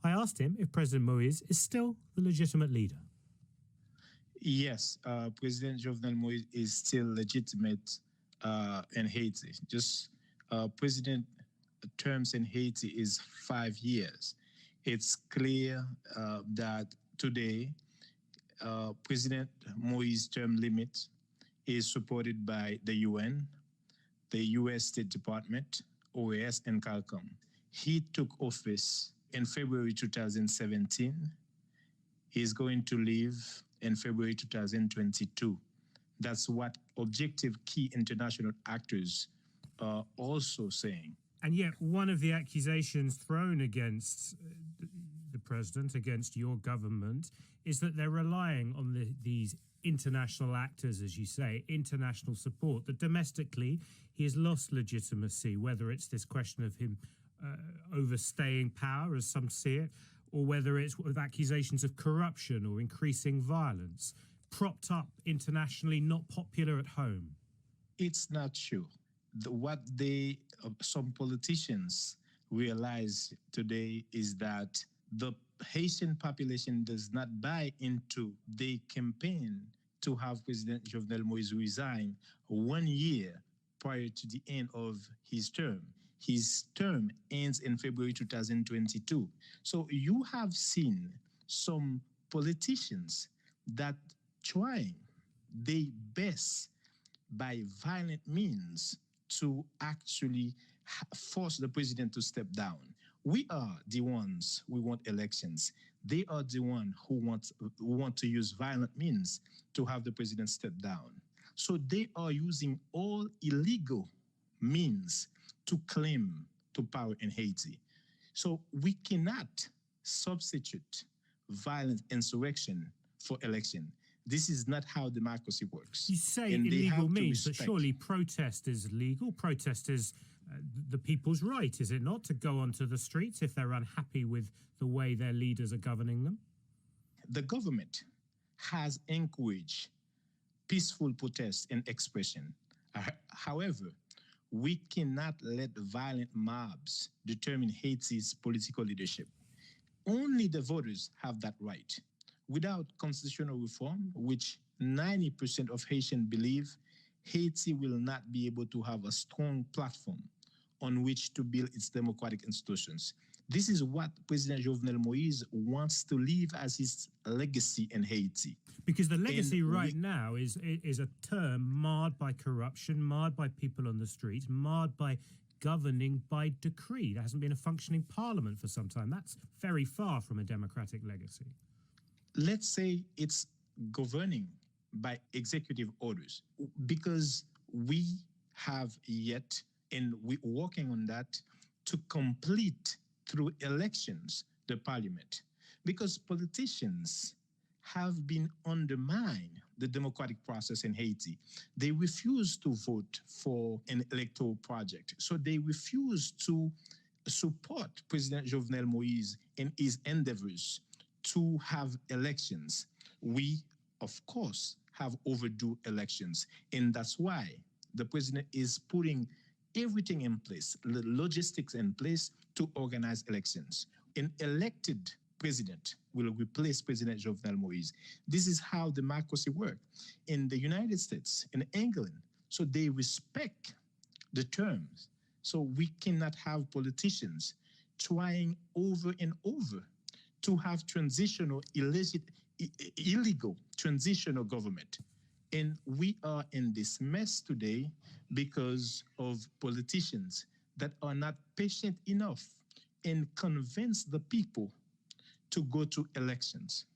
I asked him if President Moïse is still the legitimate leader. Yes, President Jovenel Moïse is still legitimate in Haiti. President terms in Haiti is 5 years. It's clear that today President Moïse's term limit is supported by the UN, the U.S. State Department, OAS, and CARICOM. He took office in February 2017. He's going to leave in February 2022. That's what objective key international actors are also saying. And yet one of the accusations thrown against the president, against your government, is that they're relying on these international actors, as you say, international support, that domestically he has lost legitimacy, whether it's this question of him overstaying power, as some see it, or whether it's with accusations of corruption or increasing violence, propped up internationally, not popular at home. It's not true. Some politicians realize today is that the Haitian population does not buy into the campaign to have President Jovenel Moïse resign 1 year prior to the end of his term. His term ends in February 2022. So you have seen some politicians that trying their best by violent means to actually force the president to step down. We are the ones who want elections. They are the ones who want to use violent means to have the president step down. So they are using all illegal means to claim to power in Haiti. So we cannot substitute violent insurrection for election. This is not how democracy works. You say illegal means, but surely protest is legal. Protest is the people's right, is it not, to go onto the streets if they're unhappy with the way their leaders are governing them? The government has encouraged peaceful protest and expression. However, we cannot let violent mobs determine Haiti's political leadership. Only the voters have that right. Without constitutional reform, which 90% of Haitians believe, Haiti will not be able to have a strong platform on which to build its democratic institutions. This is what President Jovenel Moïse wants to leave as his legacy in Haiti. Because the legacy now is a term marred by corruption, marred by people on the streets, marred by governing by decree. There hasn't been a functioning parliament for some time. That's very far from a democratic legacy. Let's say it's governing by executive orders, because we have yet, and we're working on that, to complete through elections the parliament, because politicians have been undermining the democratic process in Haiti. They refuse to vote for an electoral project. So they refuse to support President Jovenel Moïse in his endeavors to have elections. We, of course, have overdue elections. And that's why the president is putting everything in place, the logistics in place to organize elections. An elected president will replace President Jovenel Moïse. This is how democracy works. In the United States, in England, so they respect the terms. So we cannot have politicians trying over and over to have illegal transitional government. And we are in this mess today because of politicians that are not patient enough and convince the people to go to elections.